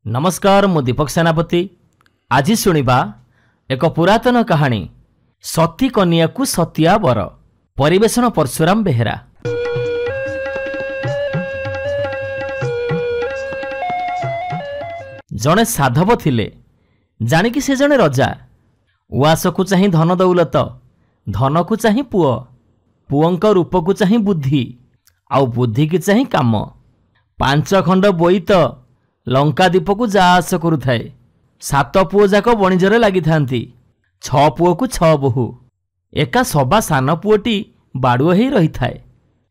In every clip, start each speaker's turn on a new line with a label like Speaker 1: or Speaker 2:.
Speaker 1: नमस्कार मु दीपक सेनापति। आज शुणिबा एक पुरातन कहानी सती कन्या को सतिया बर। परिवेशन परशुराम बेहेरा। जड़े साधव थिले जानिकी से जड़े रजा। उआस को चाही धन दौलत, धन को चाही पुओ, पुओंक रूप को चाही बुद्धि, आउ बुद्धि की चाही काम। 5 खंड बोईत लंकादीप को जा आस करुथाए। 7 पुओ जाक बणिजरे लागि थांती। 6 पुओ को 6 बोहू। एका सभा सान पुओटी बाड़ुआ ही रही थाए।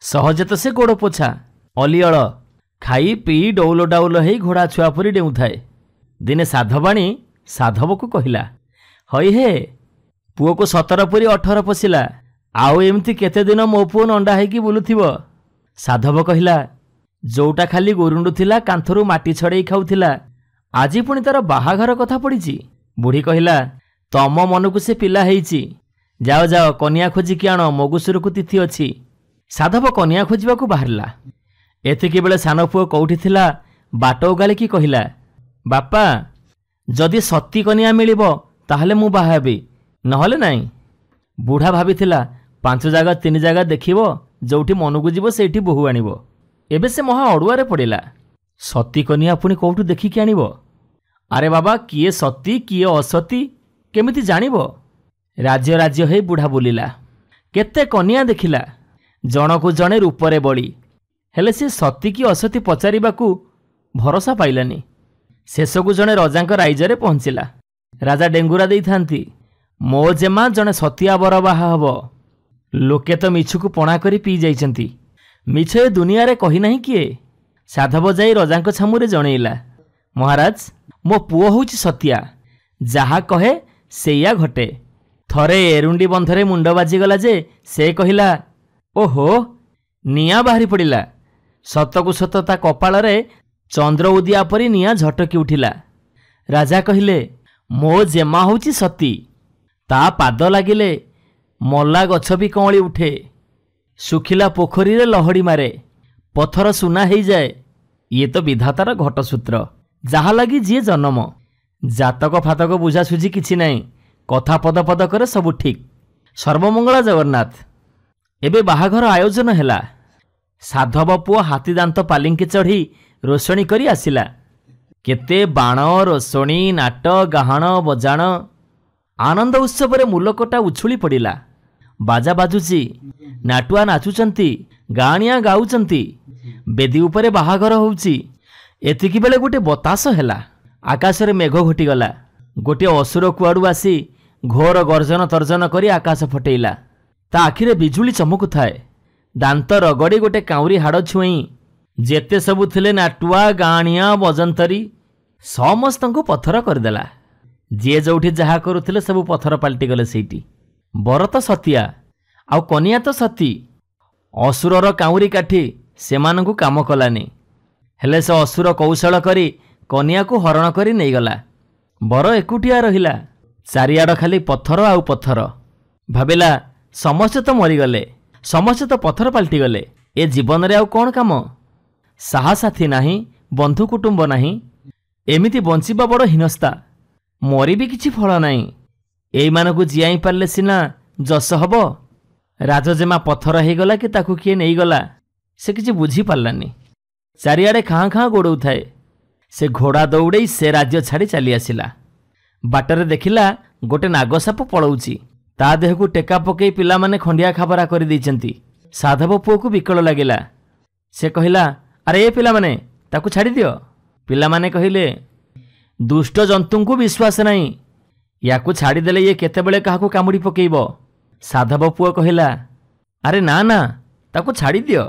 Speaker 1: सहजे तो से गोड़ पोछा अलिअल खाई पी डौल डाउल ही घोड़ा छुआ परी डेउ थाए। दिने साधवाणी साधव को कहिला, हई हे पुओ को 17 पुरी 18 पशिला, आउ एमती केते दिन मो पुओ नंडा हैकी बुलुथिबो। साधव कहिला, जोटा खाली गोरुंडु थिला कांथरू माटी छड़ेई खाउथिला, आजी पुणी तार बाहाघर कथा पड़ीची। बुढ़ी कहिला, तम मन को से पिला हेइची, जाओ जाओ कन्या खोजी कि आण, मगुसुर को तिथि अछि। साधव कन्या खोजिबा को बाहरला। एतिकी बेले सान पुओ कौठी थिला बाट उगाली कि कहिला, बापा जदि सती कन्या मिलिबो ताहले मु बाहा हेबी, नहले नाही। बुढ़ा भाबिथिला 5 जागा 3 जागा देखिबो, जोठी मनकु जीवो सेठी बोहू आनिबो। एबे से महा अड़ुआरे पड़िला। सती कन्या पुणी कौटू देखिकी आनिबो? अरे बाबा किए सती किए असती केमिति जानिबो? राज्य राज्य हे बुढ़ा बुलिला। केते कन्या देखिला, जनकु जणे रूपरे बड़ी, हेले से सती की असती पचारिबाकू भरोसा पाइलानी। शेषकु जणे रजांक राइजरे पहुंचिला। राजा डेंगुरा देई थांती, मो जेमा जणे सतिया बर बाहा हबो। लोके तो मिछुकू पणा करी पी जाइचंती, मिछ ए दुनिया रे कही नहीं किए। साधव जाई रजांक छामुरे जणेइला, महाराज मो पुओ होउची सतिया, जहा कहे सेया घटे। थरे एरुंडी बंधरे मुंड बाजीगला जे से कहिला, ओहो निया बाहरी पड़िला। सतकु सत ता कपाल रे चंद्र उदिया परी निया झटकी उठिला। राजा कहिले, मो जेमा होउची सती, ता पाद लागिले मल्ला गछ भी कौली उठे, सुखिला पोखरी रे लहड़ी मारे, पथर सुना हो जाए। ये तो विधातार घटसूत्र, जहा लगी जी जन्म। जातक फातक बुझा सुझी किछि नहीं, कथा पद पद करे सबु ठीक। सर्वमंगला जगन्नाथ। एबे बाहाघर आयोजन हैला। साधव पुओ हाथी दांत पालिंकी चढ़ी रोषणी करी आसिला। केते बाण रोषणी नाट गाहाण बजाण। आनंद उत्सव रे मूलकटा उछुली पड़िला। बाजा बाजुची, नाटुआ नाचुचंती, गाणिया गाउचंती, बेदी उपरे बाहाघर होउची। एतिकी बेले गोटे बतास हैला। आकाश रे मेघ घोटीगला। गोटे असुर कुआडू आसी घोर गर्जन तर्जन करी आकाश फटेइला। ता आखिरे बिजुली चमकु थाए। दांत रगड़ी गोटे काउरी हाड़ छुई जेते सबु थिले नाटुआ गाणिया बजंतरी समस्तंकु पत्थर करदेला। जे जोठी जहा करुथिले सबु पत्थर पाल्टी गले सेठी। बर तो सतिया आउ कनिया तो सती। असुरर काउरी काठी सेमानंकु काम कलानी। हेले से असुर कौशल करी कनिया को हरण करी नहीं गला। बर एकुटिया रहिला। चारियाड़ खाली पत्थर आउ पत्थर। भाबिला समस्ते तो मरीगले, समस्ते तो पत्थर पाल्टी गले। ए जीवन रे आउ कौन काम? साहसाथी नाही, बंधु कुटुंब नाही, एमिति बंचिबा बड़ हिनस्ता। मरी भी किछि फल नाही। एई मानकु जियाई पारले सिना जस हबो। राजजेमा पत्थर हो गला कि ताकू किए नहीं गला से किछि बुझी पारलानी। चारियाड़े खाँ खाँ गोड़ौ थाए। से घोड़ा दौड़े से राज्य छाड़ी चली आसिला। बाटरे देखिला गोटे नागसाप पड़ौची। ता देह को टेका पकई पिला माने खंडिया खाबरा कर दैचंती। साधव पुओ को विकल लागिला। से कहिला, अरे ए पिला माने ताकू छाड़ी दियो। पिला माने कहिले, दुष्ट जंतु को विश्वास नहीं, याकू छाड़ी देले ये केतेबेले काहाकू कामुड़ी पकेइबो। साधव पुओ कहिला, अरे ना ना ताकू छाड़ी दियो,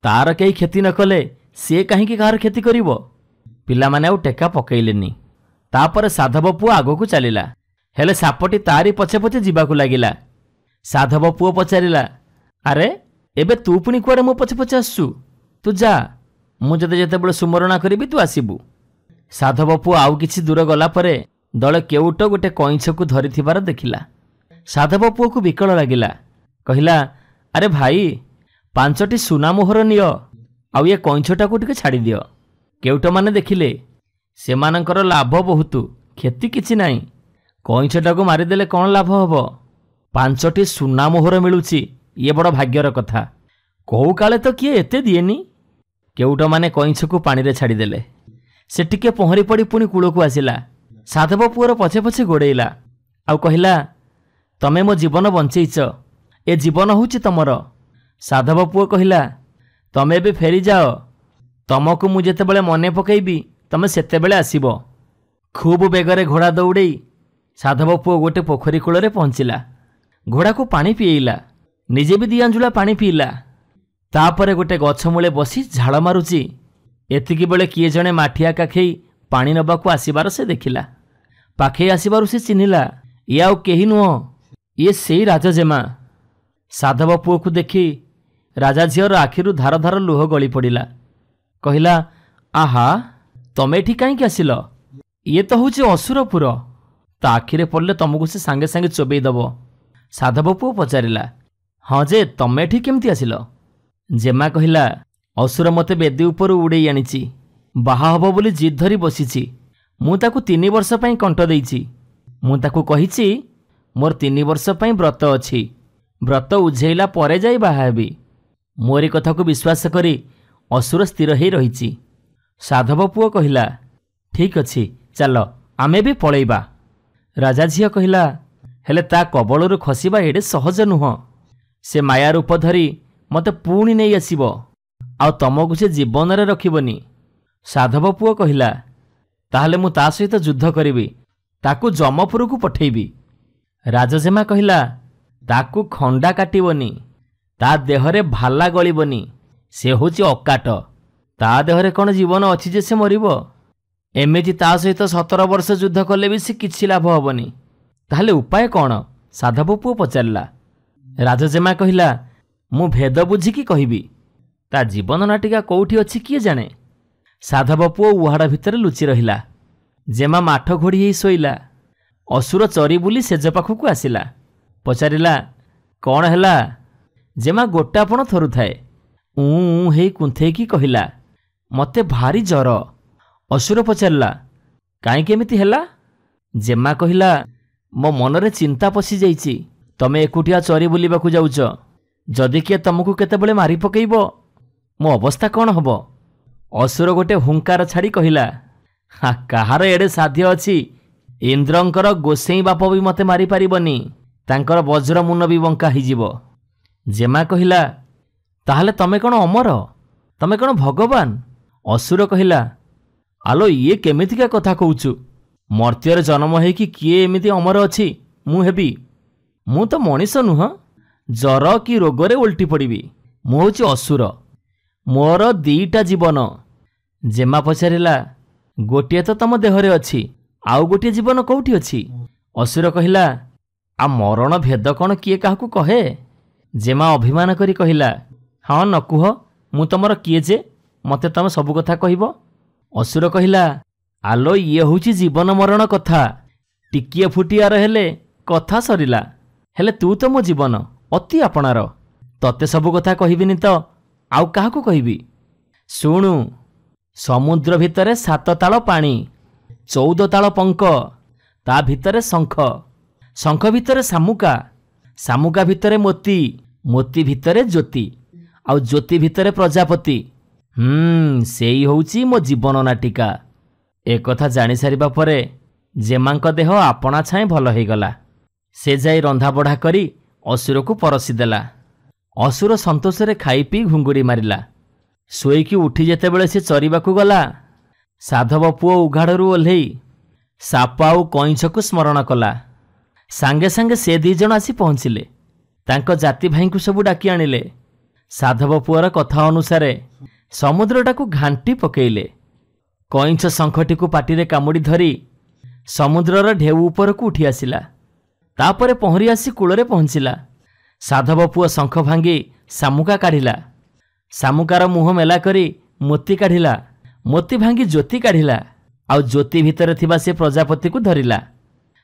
Speaker 1: तार कई क्षति न कले सी कहीं कहार क्षति करिबो। पिला माने आउ टेका पकेइलेनी। तापर साधव पुओ आगो चलिला। हेले सापटी तारी पछे पछे जीवाकू लागिला। साधव पुओ पचारिला, अरे एबे तू पुणी कुआडे मो पछे पछे आसु? तू जा, मु जते जेतेबेले सुमरणा करिबी तू आसीबू। साधव पुओ आउ किछि दूर गला परे दले केउट गोटे कईछ को धरिथिबार देखिला। साधव पुओ को विकल लागिला। कहिला, अरे भाई 5टी सुना मोहर नियो, आउ ये कईछटा को टिके छाड़ी दियो। केउट माने देखिले सेमानंकर लाभ बहुत, क्षति किछि नाही। कईछटाକୁ मारिदेले कौन लाभ हब? 5टी सुना मोहर मिलुछि, ये बड़ भाग्यर कथा। कहू काले तो किए एते दिएनी। केउट माने कईछକୁ पानी छाड़देले। से टिके पहरी पड़ी पुणी कूलକୁ आसिला। साधव पुअर पछे पछे गोड़ेइला आउ कहिला, तमे मो जीवन बंचेइछ, ए जीवन होउछि तमर। साधव पुओ कहिला, तमे भी फेरी जाओ, तमको मु जेतेबेले मने पकेइबी तमे सेतेबेले आसीबो। खूब बेगरे घोड़ा दौड़े साधव पुओ गोटे पोखरी कूल पहुँचला। घोड़ा को पानी पिएला, निजे भी दियांजुला पानी पीला। तापरे गोटे गछ मूले बसी झाड़ मारुची। एतिकी बेले किए जणे माठिया काखेई पानी नबाकू आसीबार से देखिला। पाखे आसीबारु से चिन्हिला, ये आउ केही नुह, ये सेई राजजेमा। साधव पुओ को देखी राजा झीर आखिरु धार धार लुह गली पड़िला। कहिला, आहा तमे एठी काईकि आसिल? ये तो होछि असुरपुर, ता आखिरे पड़ले तमको से सांगे सांगे चोबेई दब। साधव पुओ पचारिला, हाँ जे तमे एठी केमती आसिल? जेमा कहिला, असुर मते बेदी उपर उड़ेई आनिछि, बाहा हब बोली जिद धरी बसिछि। मु ताकू 3 वर्ष पई कंठ देइछि। मु ताकू कहिछि मोर 3 वर्ष पई व्रत अछि, व्रत उझेइला परे जाई बाहा हेबी। मोरी कथा को विश्वास करी असुर स्थिर हेई रहिछि। साधव पुओ कहिला, ठीक अछि, चल आमे भी पळेइबा। राजा झियो कहिला, हेले ता कबळरू खसिबा एडे सहज नुह। से माया रूप धरी मते पुणी नहीं आसीबो, आउ तमको से जीवन रे रखिबनी। साधव पुओ कहिला, ताहले मु ता सहित युद्ध करिबी, ताकू जमपुर को पठेइबी। राजजेमा कहिला, ताकू खंडा काटिबनी, ता देहरे भाला गलिबनी, से होची अकाट, ता देहरे कौन जीवन अछि जे से मरिबो? एमिति ता सहित 17 वर्ष युद्ध कले भी से किछि लाभ हबनी। ताहले उपाय कौन? साधव पुओ पचारला। राजजेमा कहिला, मु भेद बुझिकी कहिबी, ता जीवन नाटिका कौठी अछि किए जाने। साधव पुओ उहाड़ भितर लुचि रहिला। जेमा माठ घोड़ी ही शोइला। असुर चरी बुली सेज पाखकू आसिला। पचारिला, कौन हैला? जेमा गोटापण थरु थाए। ऊ हेई कुंथेकी कहिला, मते भारी जर। असुर पचारला, काई केमिति हैला? जेमा कहिला, मो मनरे चिंता पसी जाइछि, तमे एकुटिया चरी बुलिबाकू जाउछ, जदि किए तमको केतेबेले मारी पकेइबो, मो अवस्था कौन हब? असुर गोटे हुंकार छाड़ी कहिला, हा कहार एडे साध्य अछि? इंद्रंकर गोसेई बाप भी मते मारी पारिबनी, तांकर वज्र मुन भी बंका हिजिबो। जेमा कहिला, ताहले तमे कौन अमर? तमे कौन भगवान? असुर कहिला, आलो ये केमितिका कथा कहूचु? मर्त्यर जन्म है कि किए एमिति अमर अछि मु हेबी? मु तो मनीष नुह, जर कि रोगरे उल्टी पड़िबी। मु होची असुर, मोर 2टा जीवन। जेमा पचारिला, गोटिए तो तम देहरे अछि, आउ गोटिए जीवन कौठी अछि? असुर कहिला, आ मरण भेद कौन किए काहकू कहे? जेमा अभिमान करी कहिला, हाँ न कुह, मु तमर किए जे मते तमे सबु कथा कहिबो? असुर कहिला, आलो ये होची जीवन मरण कथा, टिकिए फुटियार हेले कथा सरिला। हेले तू तो मो जीवन अति आपणार, तते सबु कथा कहिबिनी तो आउ काहाकू कहिबी? शुणु, समुद्र भितरे 7 ताल पानी, 14 ताल पंक, ता भितरे शंख, शंख भितरे शामुका, शामुका भितरे मोती, मोती भितरे ज्योति, आउ ज्योति भितरे प्रजापति। सेई होउची मो जीवन नाटिका। एक कथा जानी सारिबा परे जेमांक देह आपणा छाए भल होइगला। से जाई रंधा बढ़ा करी असुर को परसी देला। असुर संतोषरे खाई पी घुंगुड़ी मारिला। शोईकी उठी जेतेबेले से चरिबाकू गला, साधव पुओ उघाड़रू ओल्हेई साप आउ कईछकू स्मरण कला। सांगे सांगे से 2 जण आसी पहुँचिले। तांको जाति भाईଙ୍କୁ सबू डाकी आनिले। साधव पुओर कथा अनुसारे समुद्रटाकू घांटी पकेइले। कईछ शंखटीकू पाटिरे कामुड़ी धरी समुद्रर ढेउ उपरकू उठी आसिला। तापरे पहरी आसी कूଳରେ पहुँचिला। साधव पुओ शंख भांगी शामुका काढ़िला। शामुकार मुह मेला करी मोती काढ़िला। मोती भांगी ज्योति काढ़िला। आउ ज्योति भितर थिबा से प्रजापति को धरिला।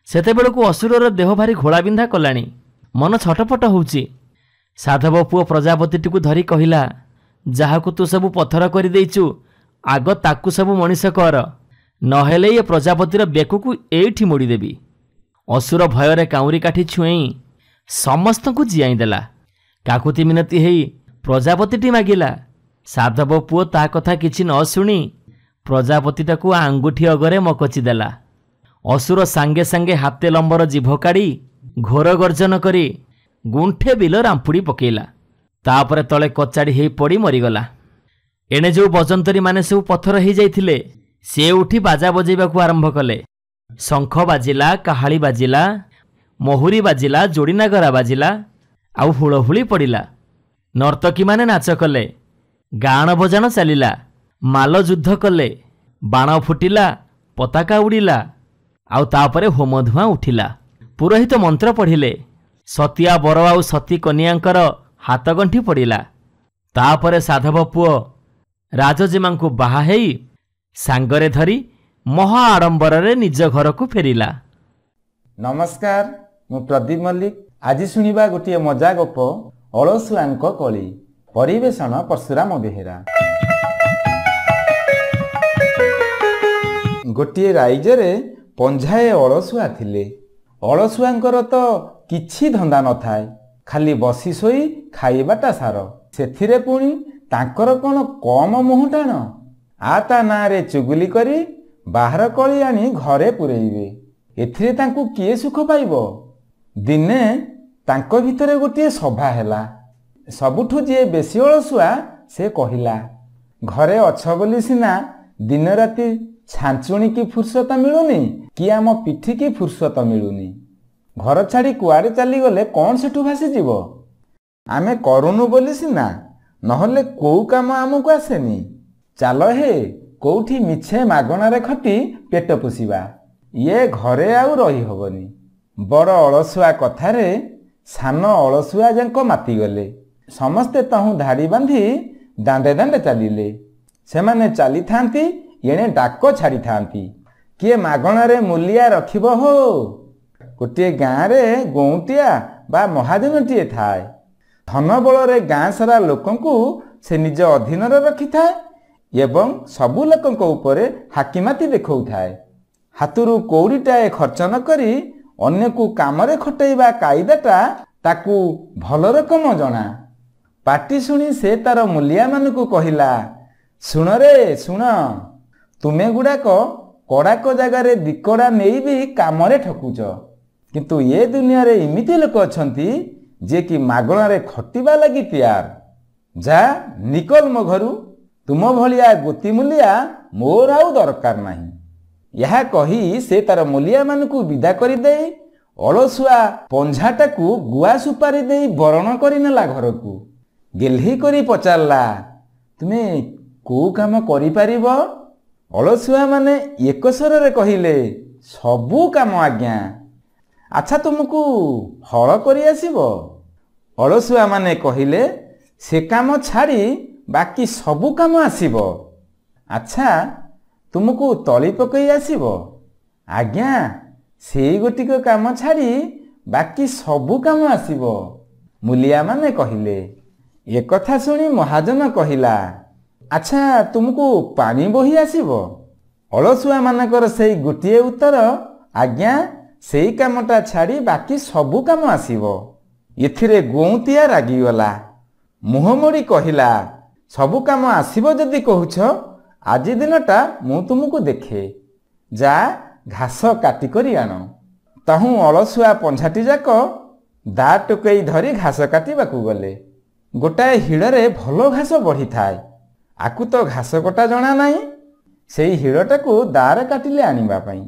Speaker 1: सेतेबेलकू असुरर देह भारी घोड़ा बिंधा कलानी, मन छटपट होउची। साधव पुओ प्रजापतिटीकू धरी कहिला, जाहाकू तू सबू पत्थर करि देइचु, आग ताकू सबू मनीष कर, नहेले ये प्रजापतिर बेकू एठी मोड़देवी। असुर भୟରେ काउरी काठी छुएं समस्त को जियाईदेला। काकुति मिनती हेई प्रजापतिटी मागिला। साधव पुओ ता कथा किछि न शुणी प्रजापतिटाकू आंगुठी अगरे मकचिदेला। असुर सांगे सांगे हाते लंबर जीभ काढ़ी घोर गर्जन करी गुंठे बिल रांपुड़ी पकेला। तापरे तले कचाड़ी हेई पड़ी मरीगला। एणे जो बजंतरी माने सब पथर हो जाइथिले से उठी बाजा बजेबाकू आरंभ कले। शंख बाजिला, काहाली बाजिला, महुरी बाजिला, जोड़ी नागरा बाजिला, आउ हुलहुली पड़िला। नर्तकी माने नाच कले, गाण बजाण चलिला, माल युद्ध कले, बाण फुटिला, पताका उड़िला, आउ तापरे होम धुआं उठिला। पुरोहित मंत्र पढ़िले। सतिया बर आउ सती कन्यांकर हाथगंठी पड़िला। तापरे साधव पुओ राजजीमांकु बाहा हेई सांगरे धरी महा आडंबरे निज घर को फेरिला।
Speaker 2: नमस्कार, मु प्रदीप मल्लिक। आज शुणिबा गोटे मजा गप अलसुआंक कली। परिवेषण परशुराम बेहेरा। गोटे राइजरे पंझाए अलसुआ थिले। अलसुआंकर तो किछि धंदा न थाए, खाली बसी सोई खाइबाटा सार। सेथिरे पुणी तांकर कोन कम मुह टाण। आ ता नारे चुगुली करी बाहर कली आनी घरे पुरेइबे। एथिरे तांकु किए सुख पाइबो। दिने तांको भितरे गोटे सभा हैला। सबुठु जे बेसी अलसुआ से कहिला, घरे अछ बोली सिना दिन राति छांचुणी की फुर्सत मिलुनी कि आम पिठी की फुर्सत मिलुनी। घर छाड़ी कुआड़े चली गले कौन सेठु भासी जीवो। आमे करूनु बोली सिना, नहले कोउ काम आमको आसेनी। चाल हे कोउठी मिछे मागणारे खटी पेट पोषिबा। ये घरे आउ रही हबनी। बड़ अलसुआ कथारे सान अलसुआ जांक माती गले। समस्ते तहु धाड़ी बांधी दांडे दांडे चलिले। सेमाने चली थांती, एणे डाक छाड़ी थांती, किए मागणारे मूलिया रखिब हो। गोटे गाँ रे गौंटिया बा महाजनटीए थाए। धन बलरे गाँ सारा लोकंकु से निज अधीन रखि थाए एवं सबु लोकंक उपरे हाकिमाती देखौथाए। हातुरु कौड़ीटाए खर्च न करी अन्य को कामरे खटेइबा कायदाटा ताकू भल रकम जना। पाटी शुणी से तार मूलिया मानकु कहिला, शुण रे शुण, तुमे गुड़ाक कड़ाक जगार दिकड़ा नहीं भी कामरे ठकुच, किंतु ये दुनिया रे इमिति लोक अछंती जे कि मागणारे खटिबा लगी तैयार। जा निकल मो घरु, तुम भलिया गोती मूलिया मोर आउ दरकार नहीं। यह कही से तार मूलिया मानकु विदा करी दे अलसुआ पंझाटाकू गुआ सुपारी दे बरण करी नेला घरकू। गेल्ही करी पचारला, तुमे को काम करि परिबो? अलसुआ माने एक स्वरे कहिले, सबू काम आज्ञा। अच्छा तुमको हल करि आसीबो? अलसुआ माने कहिले, से काम छाड़ी बाकी सबू काम आसीबो। अच्छा तुमको तली पकई आसीबो? आज्ञा, सेई गोटिक काम छाड़ी बाकी सबू काम आसीबो। मूलिया माने कहिले। एक कथा सुनी महाजन कहिला, अच्छा तुमको पानी बोही आसीबो? अलसुआ मानकर सेई गोटिए उत्तर, आज्ञा सेई कामटा छाड़ी बाकी सबू काम आसीबो। एथिरे गौंतिया रागिगला। मुह मोड़ी कहिला, सबू काम आसीबो जदि कहुछ, आज दिनटा मु तुमको देखे। जा घास काटी करी आण। ताहू अलसुआ पंझाटी जाक दा टोकई धरी घास काटिबाकू गले। गोटाए हिड़रे भलो घास बढ़ी थाए। आकु तो घास कटा जना नाही। सेई हिड़टाकू दारे काटिले आनिबा पई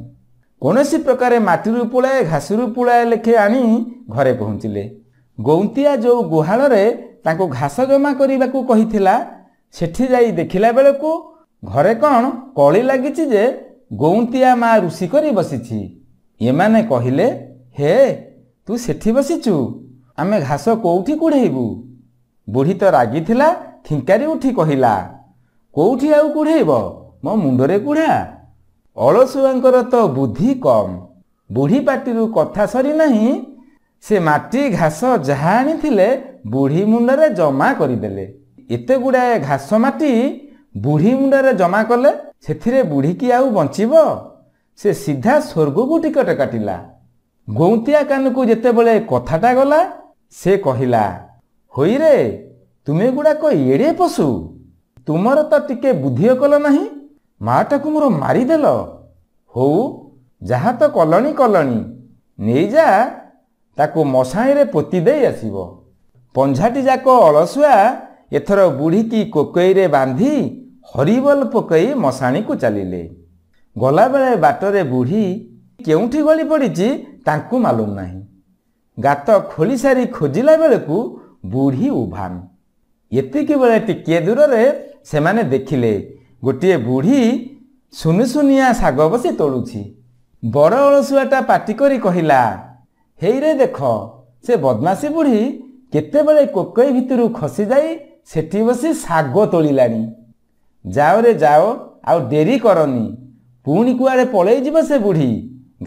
Speaker 2: कोनोसी प्रकारे माटीरू पुळाए घासरू पुळाए लेखे आनी घरे पहुँचिले। गौंतिया जो गुहाଳରେ तांको घास जमा करिबाकू कहिथिला, सेठी जाई देखिला बेलकू घरे कौन कली लागिछि जे गौंतिया मा रुषि करी बसिछि। एमाने कहिले, हे तू सेठी बसिचु, आमे घास कोउठी कुढ़ेइबू? बुढ़ी तो रागिथिला, थिंकारी उठी कहिला, कोउठी आउ कुढ़ेइब, मो मुंडरे कुढ़ा। अलसुआंकर तो बुद्धि कम। बुढ़ी पाटिरू कथा सरी नहीं, से माटी घास जहा आनिथिले बुढ़ी मुंडरे जमा करिदेले। एते गुड़ाए घास माटी ବୁଢ଼ୀ ମୁଣ୍ଡରେ ଜମା କଲେ ସେଥିରେ ବୁଢ଼ୀକି ଆଉ ବଞ୍ଚିବ? ସେ ସିଧା ସ୍ୱର୍ଗକୁ ଟିକଟ କାଟିଲା। ଗୌନ୍ତିଆ କାନକୁ ଯେତେବେଳେ କଥାଟା ଗଲା ସେ କହିଲା, ହୋଇରେ ତୁମେ ଗୁଡ଼ାକ ଏଡ଼େ ପଶୁ, ତୁମର ତ ଟିକେ ବୁଦ୍ଧି ଅକଲ ନାହିଁ, ମାଟାକୁ ମୋର ମାରିଦେଲ। ହଉ ଯାହା ତ କଲଣି କଲଣି, ନେଇଯା ତାକୁ ମଶାଣିରେ ପୋତି ଦେଇ ଆସିବ। ପଞ୍ଝାଟି ଯାକ ଅଳସୁଆ ଏଥର ବୁଢ଼ୀକି କୋକଇରେ ବାନ୍ଧି ହରିବୋଲ ପକାଇ ମଶାଣିକୁ ଚାଲିଲେ। ଗଲାବେଳେ ବାଟରେ ବୁଢ଼ୀ କେଉଁଠି ଗଳି ପଡ଼ିଛି ତାଙ୍କୁ ମାଲୁମ ନାହିଁ। ଗାତ ଖୋଳି ସାରି ଖୋଜିଲା ବେଳକୁ ବୁଢ଼ୀ ଉଭାନ। ଏତିକି ବେଳେ ଟିକିଏ ଦୂରରେ ସେମାନେ ଦେଖିଲେ ଗୋଟିଏ ବୁଢ଼ୀ ସୁନୁସୁନିଆ ଶାଗ ବସି ତୋଳୁଛି। ବଡ଼ ଅଳସୁଆଟା ପାଟି କରି କହିଲା, ହେଇରେ ଦେଖ ସେ ବଦମାସୀ ବୁଢ଼ୀ କେତେବେଳେ କୋକଇ ଭିତରୁ ଖସିଯାଇ ସେଠି ବସି ଶାଗ ତୋଳିଲାଣି। ଯାଓରେ ଯାଅ, ଆଉ ଡେରି କରନି, ପୁଣି କୁଆଡ଼େ ପଳେଇ ଯିବ ସେ ବୁଢ଼ୀ।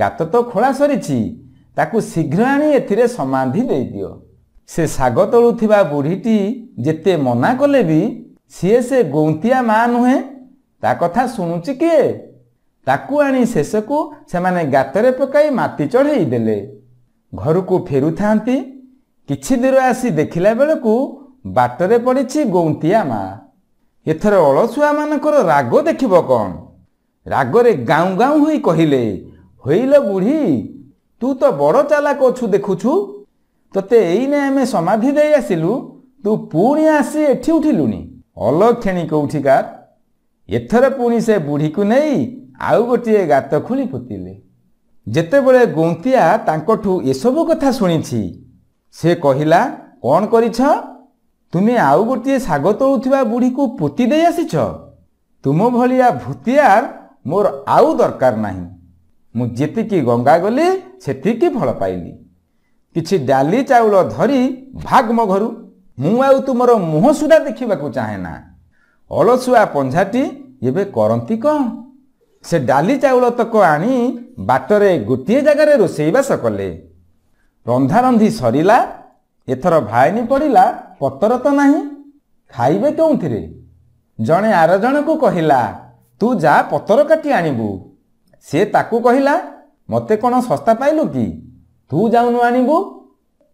Speaker 2: ଗାତ ତ ଖୋଳା ସରିଛି, ତାକୁ ଶୀଘ୍ର ଆଣି ଏଥିରେ ସମାଧି ଦେଇଦିଅ। ସେ ଶାଗ ତୋଳୁଥିବା ବୁଢ଼ୀଟି ଯେତେ ମନା କଲେ ବି ସିଏ ସେ ଗୌନ୍ତିଆ ମା ନୁହେଁ, ତା କଥା ଶୁଣୁଛି କିଏ? ତାକୁ ଆଣି ଶେଷକୁ ସେମାନେ ଗାତରେ ପକାଇ ମାଟି ଚଢ଼େଇ ଦେଲେ। ଘରକୁ ଫେରୁଥାନ୍ତି କିଛି ଦୂର ଆସି ଦେଖିଲା ବେଳକୁ ବାଟରେ ପଡ଼ିଛି ଗୌନ୍ତିଆ ମା। ଏଥର ଅଳସୁଆମାନଙ୍କର ରାଗ ଦେଖିବ କ'ଣ? ରାଗରେ ଗାଉଁ ଗାଉଁ ହୋଇ କହିଲେ, ହୋଇଲ ବୁଢ଼ୀ, ତୁ ତ ବଡ଼ ଚାଲାକ ଅଛୁ ଦେଖୁଛୁ। ତୋତେ ଏଇନେ ଆମେ ସମାଧି ଦେଇ ଆସିଲୁ, ତୁ ପୁଣି ଆସି ଏଠି ଉଠିଲୁଣି। ଅଲକ୍ଷଣୀ କୋଉଠିକାର। ଏଥର ପୁଣି ସେ ବୁଢ଼ୀକୁ ନେଇ ଆଉ ଗୋଟିଏ ଗାତ ଖୋଳି ପୋତିଲେ। ଯେତେବେଳେ ଗୌନ୍ତିଆ ତାଙ୍କଠୁ ଏସବୁ କଥା ଶୁଣିଛି ସେ କହିଲା, କ'ଣ କରିଛ? ତୁମେ ଆଉ ଗୋଟିଏ ଶାଗ ତୋଳୁଥିବା ବୁଢ଼ୀକୁ ପୋତି ଦେଇ ଆସିଛ? ତୁମ ଭଳିଆ ଭୂତିଆର ମୋର ଆଉ ଦରକାର ନାହିଁ। ମୁଁ ଯେତିକି ଗଙ୍ଗା ଗଲି ସେତିକି ଫଳ ପାଇଲି। କିଛି ଡାଲି ଚାଉଳ ଧରି ଭାଗ ମୋ ଘରୁ। ମୁଁ ଆଉ ତୁମର ମୁହଁ ସୁଦ୍ଧା ଦେଖିବାକୁ ଚାହେଁ ନା। ଅଳସୁଆ ପଞ୍ଝାଟି ଏବେ କରନ୍ତି କ'ଣ? ସେ ଡାଲି ଚାଉଳ ତକ ଆଣି ବାଟରେ ଗୋଟିଏ ଜାଗାରେ ରୋଷେଇବାସ କଲେ। ରନ୍ଧାରନ୍ଧି ସରିଲା। ଏଥର ଭାଇନି ପଡ଼ିଲା, ପତର ତ ନାହିଁ, ଖାଇବେ କେଉଁଥିରେ? ଜଣେ ଆର ଜଣକୁ କହିଲା, ତୁ ଯା ପତର କାଟି ଆଣିବୁ। ସେ ତାକୁ କହିଲା, ମୋତେ କ'ଣ ଶସ୍ତା ପାଇଲୁ କି? ତୁ ଯାଉନୁ ଆଣିବୁ।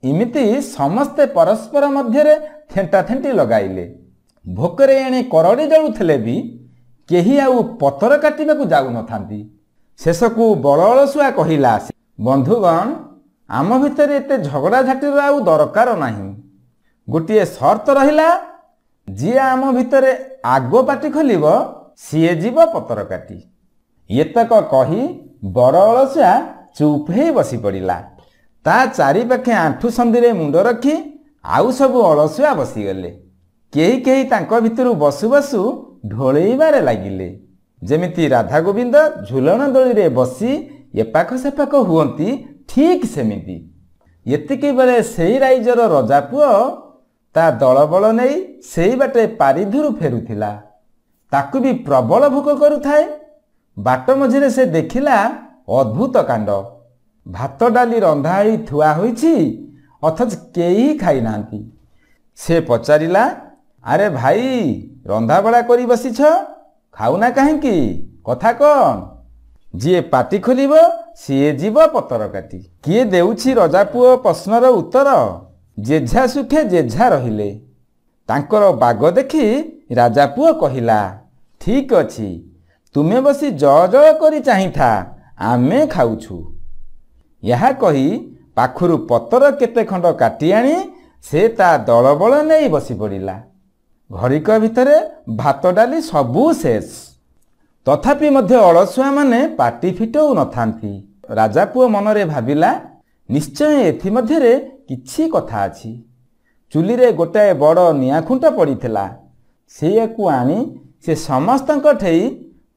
Speaker 2: ଏମିତି ସମସ୍ତେ ପରସ୍ପର ମଧ୍ୟରେ ଥେଣ୍ଟାଥେଣ୍ଟି ଲଗାଇଲେ। ଭୋକରେ ଏଣେ କରଡ଼ି ଜଳୁଥିଲେ ବି କେହି ଆଉ ପତର କାଟିବାକୁ ଯାଉନଥାନ୍ତି। ଶେଷକୁ ବଡ଼ ଅଳସୁଆ କହିଲା, ବନ୍ଧୁଗଣ, ଆମ ଭିତରେ ଏତେ ଝଗଡ଼ାଝାଟିର ଆଉ ଦରକାର ନାହିଁ। ଗୋଟିଏ ସର୍ତ୍ତ ରହିଲା, ଯିଏ ଆମ ଭିତରେ ଆଗ ପାଟି ଖୋଲିବ ସିଏ ଯିବ ପତର କାଟି। ଏତକ କହି ବଡ଼ ଅଳସୁଆ ଚୁପ୍ ହେଇ ବସି ପଡ଼ିଲା। ତା ଚାରିପାଖେ ଆଣ୍ଠୁ ସନ୍ଧିରେ ମୁଣ୍ଡ ରଖି ଆଉ ସବୁ ଅଳସୁଆ ବସିଗଲେ। କେହି କେହି ତାଙ୍କ ଭିତରୁ ବସୁ ବସୁ ଢୋଳେଇବାରେ ଲାଗିଲେ, ଯେମିତି ରାଧା ଗୋବିନ୍ଦ ଝୁଲଣ ଦୋଳିରେ ବସି ଏପାଖ ସେପାଖ ହୁଅନ୍ତି, ଠିକ୍ ସେମିତି। ଏତିକି ବେଳେ ସେଇ ରାଇଜର ରଜାପୁଅ ତା ଦଳବଳ ନେଇ ସେଇ ବାଟେ ପାରିଧୁରୁ ଫେରୁଥିଲା। ତାକୁ ବି ପ୍ରବଳ ଭୋକ କରୁଥାଏ। ବାଟ ମଝିରେ ସେ ଦେଖିଲା ଅଦ୍ଭୁତ କାଣ୍ଡ। ଭାତ ଡାଲି ରନ୍ଧା ହୋଇ ଥୁଆ ହୋଇଛି, ଅଥଚ କେହି ଖାଇନାହାନ୍ତି। ସେ ପଚାରିଲା, ଆରେ ଭାଇ, ରନ୍ଧାବଢ଼ା କରି ବସିଛ, ଖାଉନା କାହିଁକି? କଥା କ'ଣ? ଯିଏ ପାଟି ଖୋଲିବ ସିଏ ଯିବ ପତର କାଟି। କିଏ ଦେଉଛି ରଜାପୁଅ ପ୍ରଶ୍ନର ଉତ୍ତର? ଯେଝା ସୁଖେ ଯେଝା ରହିଲେ। ତାଙ୍କର ବାଗ ଦେଖି ରାଜାପୁଅ କହିଲା, ଠିକ୍ ଅଛି, ତୁମେ ବସି ଜଳ ଜଳ କରି ଚାହିଁଥା, ଆମେ ଖାଉଛୁ। ଏହା କହି ପାଖରୁ ପତର କେତେ ଖଣ୍ଡ କାଟି ଆଣି ସେ ତା ଦଳବଳ ନେଇ ବସି ପଡ଼ିଲା। ଘଡ଼ିକ ଭିତରେ ଭାତ ଡାଲି ସବୁ ଶେଷ। ତଥାପି ମଧ୍ୟ ଅଳସୁଆମାନେ ପାଟି ଫିଟଉ ନଥାନ୍ତି। ରାଜାପୁଅ ମନରେ ଭାବିଲା, ନିଶ୍ଚୟ ଏଥିମଧ୍ୟରେ କିଛି କଥା ଅଛି। ଚୁଲିରେ ଗୋଟାଏ ବଡ଼ ନିଆଁ ଖୁଣ୍ଟ ପଡ଼ିଥିଲା। ସେଇଆକୁ ଆଣି ସେ ସମସ୍ତଙ୍କ ଠେଇ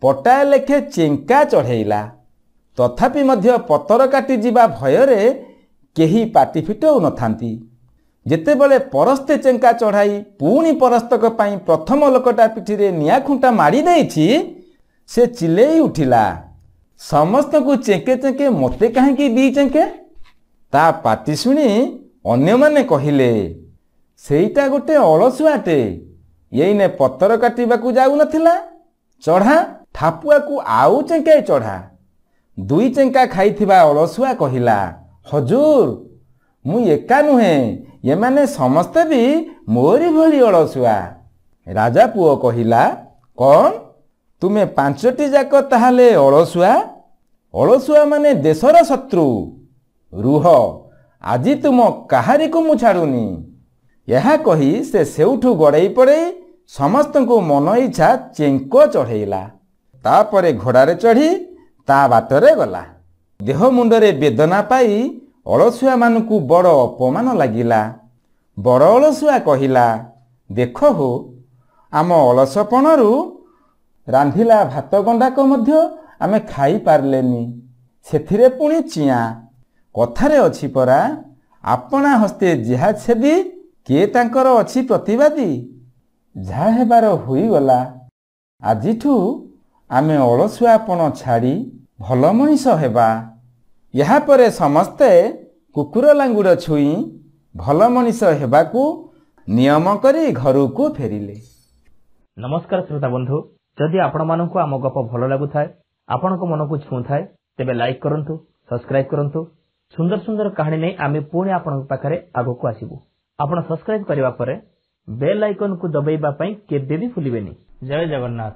Speaker 2: ପଟାଏ ଲେଖେ ଚେଙ୍କା ଚଢ଼େଇଲା। ତଥାପି ମଧ୍ୟ ପତର କାଟିଯିବା ଭୟରେ କେହି ପାଟି ଫିଟଉ ନଥାନ୍ତି। ଯେତେବେଳେ ପରସ୍ତେ ଚେଙ୍କା ଚଢ଼ାଇ ପୁଣି ପରସ୍ତକ ପାଇଁ ପ୍ରଥମ ଲୋକଟା ପିଠିରେ ନିଆଁ ଖୁଣ୍ଟା ମାଡ଼ି ଦେଇଛି, ସେ ଚିଲେଇ ଉଠିଲା, ସମସ୍ତଙ୍କୁ ଚେଙ୍କେ ଚେଙ୍କେ ମୋତେ କାହିଁକି ଦି ଚେଙ୍କେ? ତା ପାଟି ଶୁଣି ଅନ୍ୟମାନେ କହିଲେ, ସେଇଟା ଗୋଟେ ଅଳସୁଆଟେ, ଏଇନେ ପତର କାଟିବାକୁ ଯାଉନଥିଲା। ଚଢ଼ା ଠାପୁଆକୁ ଆଉ ଚେଙ୍କାଏ ଚଢ଼ା। 2 ଚେଙ୍କା ଖାଇଥିବା ଅଳସୁଆ କହିଲା, ହଜୁର ମୁଁ ଏକା ନୁହେଁ, ଏମାନେ ସମସ୍ତେ ବି ମୋରି ଭଳି ଅଳସୁଆ। ରାଜା ପୁଅ କହିଲା, କ'ଣ ତୁମେ 5ଟି ଯାକ ତାହେଲେ ଅଳସୁଆ? ଅଳସୁଆ ମାନେ ଦେଶର ଶତ୍ରୁ। ରୁହ, ଆଜି ତୁମ କାହାରିକୁ ମୁଁ ଛାଡ଼ୁନି। ଏହା କହି ସେ ସେଉଠୁ ଗଡ଼େଇ ପଡ଼େଇ ସମସ୍ତଙ୍କୁ ମନ ଇଚ୍ଛା ଚେଙ୍କ ଚଢ଼େଇଲା। ତାପରେ ଘୋଡ଼ାରେ ଚଢ଼ି ତା ବାଟରେ ଗଲା। ଦେହ ମୁଣ୍ଡରେ ବେଦନା ପାଇ ଅଳସୁଆମାନଙ୍କୁ ବଡ଼ ଅପମାନ ଲାଗିଲା। ବଡ଼ ଅଳସୁଆ କହିଲା, ଦେଖ ହୋ, ଆମ ଅଳସପଣରୁ ରାନ୍ଧିଲା ଭାତ ଗଣ୍ଡାକ ମଧ୍ୟ ଆମେ ଖାଇପାରିଲେନି, ସେଥିରେ ପୁଣି ଚିଆଁ। କଥାରେ ଅଛି ପରା, ଆପଣା ହସ୍ତେ ଯାହା ଛେଦି କିଏ ତାଙ୍କର ଅଛି ପ୍ରତିବାଦୀ। ଯାହା ହେବାର ହୋଇଗଲା। ଆଜିଠୁ ଆମେ ଅଳସୁଆପଣ ଛାଡ଼ି ଭଲ ମଣିଷ ହେବା। ଏହାପରେ ସମସ୍ତେ କୁକୁର ଲାଙ୍ଗୁଡ଼ ଛୁଇଁ ଭଲ ମଣିଷ ହେବାକୁ ନିୟମ କରି ଘରକୁ ଫେରିଲେ।
Speaker 1: ନମସ୍କାର ଶ୍ରୋତା ବନ୍ଧୁ, ଯଦି ଆପଣମାନଙ୍କୁ ଆମ ଗପ ଭଲ ଲାଗୁଥାଏ, ଆପଣଙ୍କ ମନକୁ ଛୁଉଁଥାଏ, ତେବେ ଲାଇକ୍ କରନ୍ତୁ, ସବସ୍କ୍ରାଇବ୍ କରନ୍ତୁ। ସୁନ୍ଦର ସୁନ୍ଦର କାହାଣୀ ନେଇ ଆମେ ପୁଣି ଆପଣଙ୍କ ପାଖରେ ଆଗକୁ ଆସିବୁ। ଆପଣ ସବସ୍କ୍ରାଇବ୍ କରିବା ପରେ ବେଲ୍ ଆଇକନକୁ ଦବାଇବା ପାଇଁ କେବେ ବି ଭୁଲିବେନି। ଜୟ ଜଗନ୍ନାଥ।